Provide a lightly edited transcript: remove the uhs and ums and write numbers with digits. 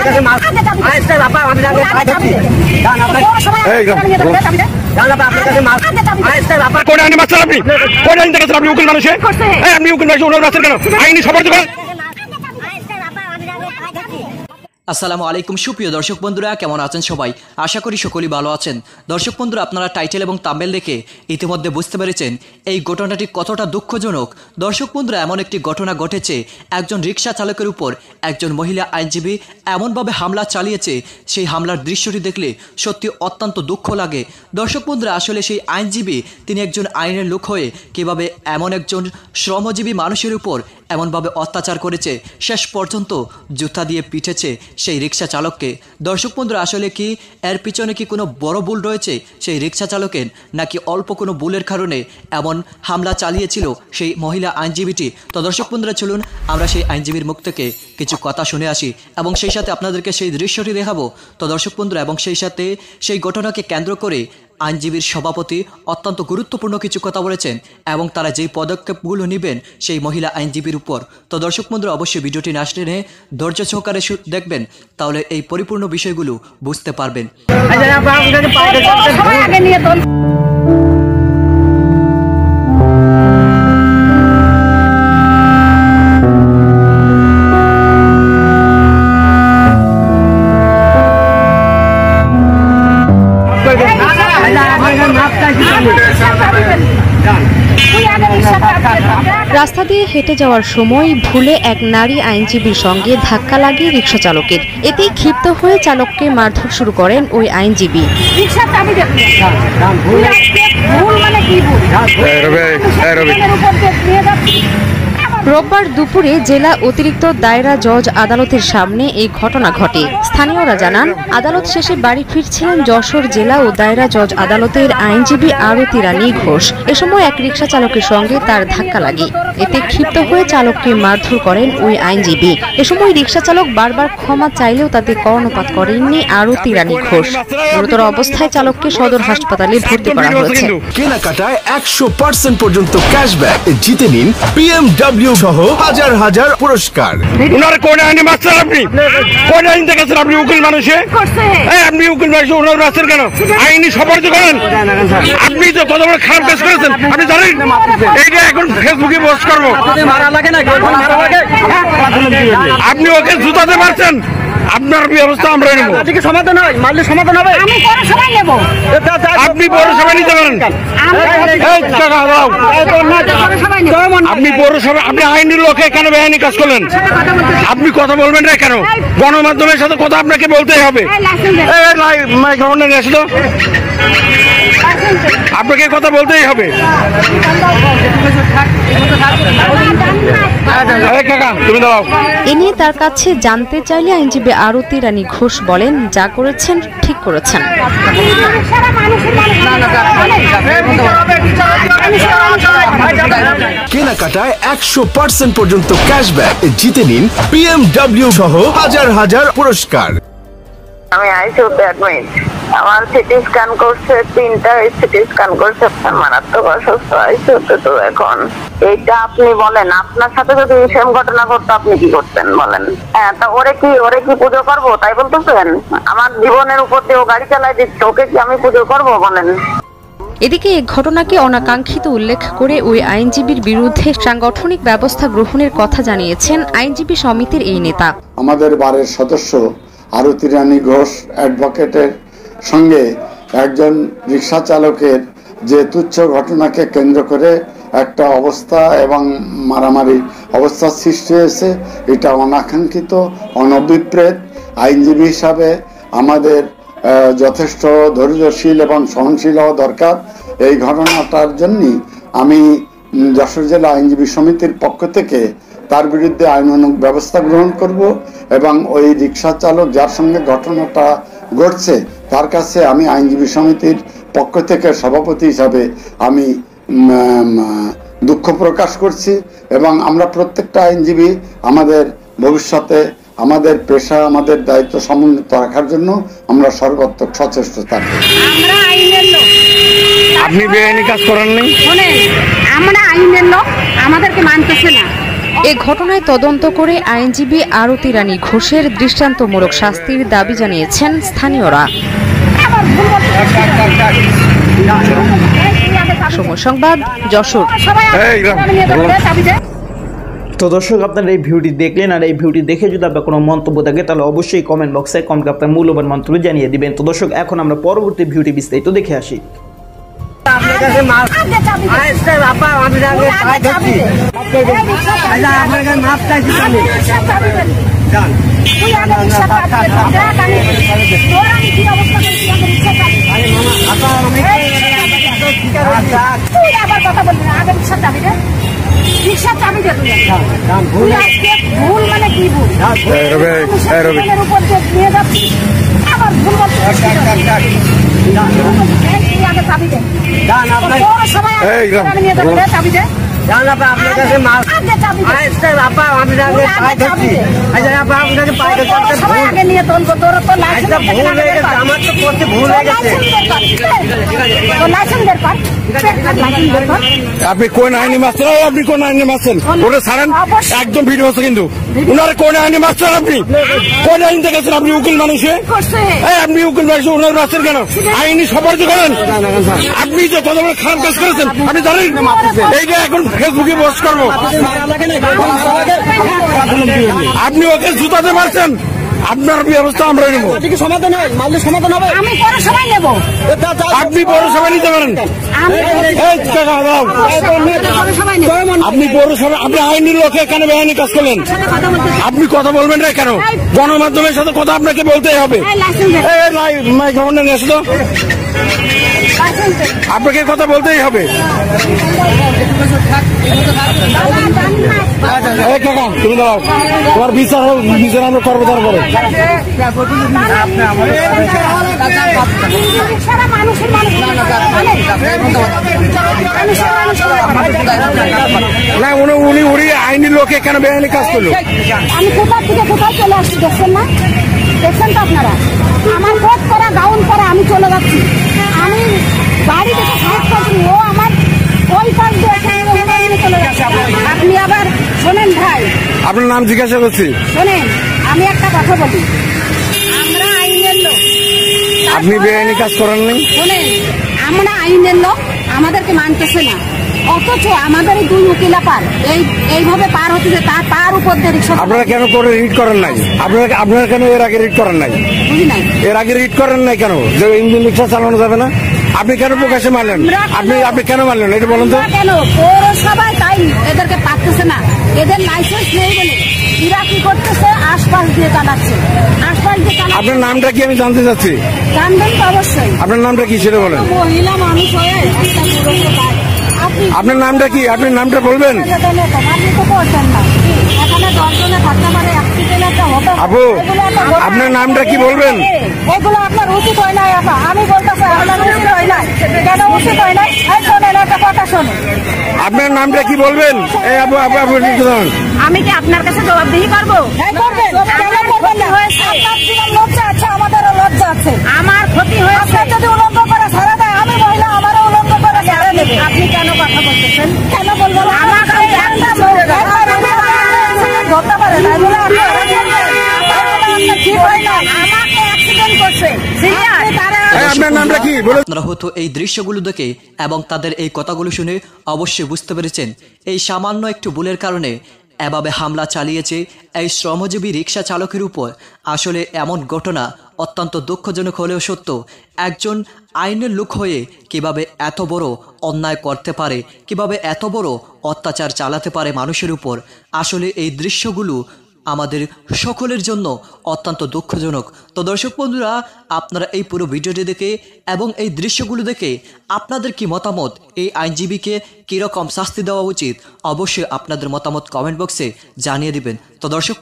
উকিল মানুষে আপনি উকিল মানুষ ওনার রাস্তার কেন আইনি সমর্থন করেন। আসসালামু আলাইকুম সুপ্রিয় দর্শক বন্ধুরা, কেমন আছেন সবাই? আশা করি সকলেই ভালো আছেন। দর্শক বন্ধুরা, আপনারা টাইটেল এবং থাম্বনেল দেখে ইতিমধ্যে বুঝতে পেরেছেন এই ঘটনাটি কতটা দুঃখজনক। দর্শক বন্ধুরা, এমন একটি ঘটনা ঘটেছে, একজন রিক্সা চালকের উপর একজন মহিলা আইনজীবী এমনভাবে হামলা চালিয়েছে, সেই হামলার দৃশ্যটি দেখলে সত্যি অত্যন্ত দুঃখ লাগে। দর্শক বন্ধুরা, আসলে সেই আইনজীবী তিনি একজন আইনের লোক হয়ে কীভাবে এমন একজন শ্রমজীবী মানুষের উপর এমনভাবে অত্যাচার করেছে, শেষ পর্যন্ত জুতা দিয়ে পিটেছে সেই রিক্সা চালককে। দর্শক বন্ধুরা, আসলে কি এর পিছনে কি কোনো বড় ভুল রয়েছে সেই রিক্সা চালকের, নাকি অল্প কোনো ভুলের কারণে এমন হামলা চালিয়েছিল সেই মহিলা আইনজীবীটি? তো দর্শক বন্ধুরা, চলুন আমরা সেই আইনজীবীর মুখ থেকে কিছু কথা শুনে আসি এবং সেই সাথে আপনাদেরকে সেই দৃশ্যটি দেখাবো। তো দর্শক বন্ধুরা, এবং সেই সাথে সেই ঘটনাকে কেন্দ্র করে আইনজীবীর সভাপতি অত্যন্ত গুরুত্বপূর্ণ কিছু কথা বলেছেন এবং তারা যেই পদক্ষেপগুলো নেবেন সেই মহিলা আইনজীবীর উপর। তো দর্শক বন্ধুরা, অবশ্যই ভিডিওটি না টেনে ধৈর্য সহকারে দেখবেন, তাহলে এই পরিপূর্ণ বিষয়গুলো বুঝতে পারবেন। রাস্তা দিয়ে হেঁটে যাওয়ার সময় ভুলে এক নারী আইনজীবীর সঙ্গে ধাক্কা লাগে রিকশা চালকের। এতেই ক্ষিপ্ত হয়ে চালককে মারধর শুরু করেন ওই আইনজীবী। রোববার দুপুরে জেলা অতিরিক্ত দায়রা জজ আদালতের সামনে এই ঘটনা ঘটে। স্থানীয়রা জানান, আদালত শেষে বাড়ি ফিরছিলেন যশোর জেলা ও দায়রা জজ আদালতের আইনজীবী আরতি রানী ঘোষ। এ সময় এক রিকশা চালকের সঙ্গে তার ধাক্কা লাগে। এতে ক্ষিপ্ত হয়ে চালককে মারধর করেন ওই আইনজীবী। এ সময় রিকশা চালক বারবার ক্ষমা চাইলেও তাতে কর্ণপাত করেননি আরতি রানী ঘোষ। গুরুতর অবস্থায় চালককে সদর হাসপাতালে ভর্তি করা হয়েছে। কেনাকাটায় 100% পর্যন্ত ক্যাশব্যাক জিতে নিন BMW সহ হাজার হাজার পুরস্কার। ওনার কোন আইনি মাস্টার? আপনি কোন আইন দেখেছেন? আপনি উকিল মানুষে আপনি উকিল মানুষ ওনার রাস্তার কেন আইনি সমর্থন করেন? আপনি তো কত বড় খারাপ কাজ করেছেন আপনি জানেন? এইটা এখন ফেসবুকে পোস্ট করবো। আপনি ওকে জুতাতে পারছেন, আপনার ব্যবস্থা আমরা নেব। সমাধান হয়, মারলে সমাধান হবে। আপনি পৌরসভা নিতে পারেন। আপনি পৌরসভা, আপনি আইনের লোকে কেন বেআইনি কাজ করলেন? আপনি কথা বলবেন না কেন? গণমাধ্যমের সাথে কথা আপনাকে বলতেই হবে। আপনাকে কথা বলতেই হবে। এ নিয়ে তার কাছে জানতে চাইলে আইনজীবী আরতি রানী ঘোষ বলেন, যা করেছেন ঠিক করেছেন। কেনাকাটায় 100% পর্যন্ত ক্যাশব্যাক জিতে নিন BMW সহ হাজার হাজার পুরস্কার। আমি আইসিইউতে অ্যাডমিট। আমার সিটি স্ক্যান করছে, 3টা সিটি স্ক্যান করছে, মারাত্মক অসুস্থ আইসিইউতে। তো এখন এইটা আপনি বলেন, আপনার সাথে যদি সেম ঘটনা ঘটতো আপনি কি করতেন বলেন? হ্যাঁ, তা ওরে কি পুজো করবো তাই বলতেছেন? আমার জীবনের উপর দিয়ে ও গাড়ি চালাই দিচ্ছে, ওকে কি আমি পুজো করবো বলেন? এদিকে এই ঘটনাকে অনাকাঙ্ক্ষিত উল্লেখ করে ওই আইনজীবীর বিরুদ্ধে সাংগঠনিক ব্যবস্থা গ্রহণের কথা জানিয়েছেন আইনজীবী সমিতির এই নেতা। আমাদের বারের সদস্য আরতি রানী ঘোষ অ্যাডভোকেটের সঙ্গে একজন রিক্সা চালকের যে তুচ্ছ ঘটনাকে কেন্দ্র করে একটা অবস্থা এবং মারামারি অবস্থার সৃষ্টি হয়েছে, এটা অনাকাঙ্ক্ষিত, অনভিপ্রেত। আইনজীবী হিসাবে আমাদের যথেষ্ট ধৈর্যশীল এবং সহনশীল হওয়া দরকার। এই ঘটনাটার জন্যই আমি যশোর জেলা আইনজীবী সমিতির পক্ষ থেকে তার বিরুদ্ধে আইনানুগ ব্যবস্থা গ্রহণ করব এবং ওই রিক্সা চালক যার সঙ্গে ঘটনাটা ঘটছে তার কাছে আমি আইনজীবী সমিতির পক্ষ থেকে সভাপতি হিসাবে আমি দুঃখ প্রকাশ করছি এবং আমরা প্রত্যেকটা আইনজীবী আমাদের ভবিষ্যতে আমাদের পেশা, আমাদের দায়িত্ব সমুন্নত রাখার জন্য আমরা সর্বাত্মক সচেষ্ট থাকব। আপনি বেআইনি কাজ করেন নাই? আমরা আইনের লোক, আমাদেরকে মানতেছে না। এ ঘটনায় তদন্ত করে আইনজীবী আরতি রানী ঘোষের দৃষ্টান্তমূলক শাস্তির দাবি জানিয়েছেন স্থানীয়রা। সময় সংবাদ, যশোর। তো দর্শক, আপনারা এই ভিডিওটি দেখলেন, আর এই ভিডিওটি দেখে যদি আপনার কোনো মন্তব্য থাকে তাহলে অবশ্যই কমেন্ট বক্সে কমেন্ট আপনার মূল্যবান মন্তব্য জানিয়ে দিবেন। তো দর্শক, এখন আমরা পরবর্তী ভিডিওটি বিস্তারিত দেখে আসি। রিক্সা চাবি দে তুই ভুল আজকে ভুল মানে কি ভুল উপর যে নিয়ে যাচ্ছি আবার ভুল বলতে আগে চাবি দে আমি নিয়ে যাবো চাবি দে আপনার কাছে মাল আপা আমি আগে নিয়ে তুলবো তোর তো আমার তো করতে ভুল হয়ে গেছে লাইসেন্স বের কর। আপনি কোন আইনি মাস্টার? আপনি কোন আইনি মাস্টার? ওটা ছাড়েন, একদম ভিডিও আছে কিন্তু ওনার কোন আইনি মাস্টার? আপনি কোন আইন দেখেছেন? আপনি উকিল মানুষে, আপনি উকিল মানুষ ওনার মাস্টার কেন? আইনি সবার তো করেন। আপনি যে কত বড় খারাপ কাজ করেছেন আপনি জানেন? এইটা এখন ফেসবুকে পোস্ট করবো। আপনি ওকে জুতাতে পারছেন, আপনার ব্যবস্থা আমরা নেবো। সমাধান হয়, মামলার সমাধান হবে। আমি পরে সময় নেবো। আপনি পৌরসভা নিতে পারেন, আপনি পৌরসভা, আপনি আইনি লোকে কেন বেআইনি কাজ করলেন? আপনি কথা বলবেন না কেন? গণমাধ্যমের সাথে কথা আপনাকে বলতেই হবে। মাইক্রোফোন নিয়ে আসো তো, আপনাকে কথা বলতেই হবে। তুমি দাঁড়াও, তোমার বিচার আমরা করবো তারপরে। না উনি আইনি লোকে কেন বেআইনি কাজ করলো? আমি কোথা থেকে কোথায় চলে আসছি দেখছেন না? দেখছেন তো আপনারা? আমার কোট করা গাউন করা আমি চলে যাচ্ছি, আমি বাড়ি থেকে সাইড করছি, ও আমার ওই পাশ দিয়ে চলে যাচ্ছে। আপনি আবার শোনেন ভাই, আপনার নাম জিজ্ঞাসা করছি। শোনেন, আমি একটা কথা বলি, আমরা আইনের লোক। আপনি বেআইনি কাজ করেন নাই? শোনেন, আমরা আইনের লোক, আমাদেরকে মানতেছে না, অথচ আমাদের দুই উকিলা পার এইভাবে পার হচ্ছে যে তার উপর দিয়ে রিক্সা। আপনারা কেন করে রিড করেন নাই? আপনারা কেন এর আগে রিড করেন নাই? বুঝি নাই এর আগে রিড করেন নাই কেন যে ইঞ্জিন রিক্সা চালানো যাবে না? আপনি কেন প্রকাশে মানলেন? আপনি কেন মানলেন এটা বলুন তো? কেন পৌরসভায় তাই এদেরকে পারতেছে না, এদের লাইসেন্স নেই বলে এরা কি করতেছে, আশপাশ দিয়ে চালাচ্ছে, আশপাশ দিয়ে চালাচ্ছে। আপনার নামটা কি আমি জানতে চাচ্ছি? জানবেন তো অবশ্যই। আপনার নামটা কি সেটা বলেন। মহিলা মানুষ হয়ে আপনার নামটা কি? আপনি নামটা বলবেন। আপনি তো করছেন না, এখানে 10 জনে থাকতে পারে, অ্যাক্সিডেন্ট হতে। আপু, আপনার নামটা কি বলবেন? এগুলো আপনার উচিত হয় নাই আপা, আমি বলতেছি আপনার উচিত হয় নাই। কেন উচিত হয় নাই? শোনেন একটা কথা শোনেন, আপনার নামটা কি বলবেন? এই আপু আপু আপু আমি কি আপনার কাছে জবাবদিহি করবো? আপনার জীবন লজ্জা আছে, আমাদেরও লজ্জা আছে। আমার ক্ষতি হয়েছে, যদি উলঙ্গ করে ছাড়া দেয়, আমি মহিলা, আমারও উলঙ্গ করে ছাড়া দেবে। আপনি কেন কথা বলতেছেন? কেন বলবো না? আমাকে ধরতে পারে তাই বলে ঠিক হয় না, আমাকে অ্যাক্সিডেন্ট করছে। আপনার নামটা কি বলুন? আপনারা হয়তো এই দৃশ্যগুলো দেখে এবং তাদের এই কথাগুলো শুনে অবশ্যই বুঝতে পেরেছেন এই সামান্য একটু ভুলের কারণে এভাবে হামলা চালিয়েছে এই শ্রমজীবী রিক্সা চালকের উপর। আসলে এমন ঘটনা অত্যন্ত দুঃখজনক হলেও সত্য। একজন আইনের লোক হয়ে কিভাবে এত বড় অন্যায় করতে পারে, কিভাবে এত বড় অত্যাচার চালাতে পারে মানুষের উপর। আসলে এই দৃশ্যগুলো আমাদের সকলের জন্য অত্যন্ত দুঃখজনক। তো দর্শক বন্ধুরা, আপনারা এই পুরো ভিডিওটি দেখে এবং এই দৃশ্যগুলো দেখে আপনাদের কি মতামত, এই আইনজীবীকে কীরকম শাস্তি দেওয়া উচিত, অবশ্যই আপনাদের মতামত কমেন্ট বক্সে জানিয়ে দিবেন। তো দর্শক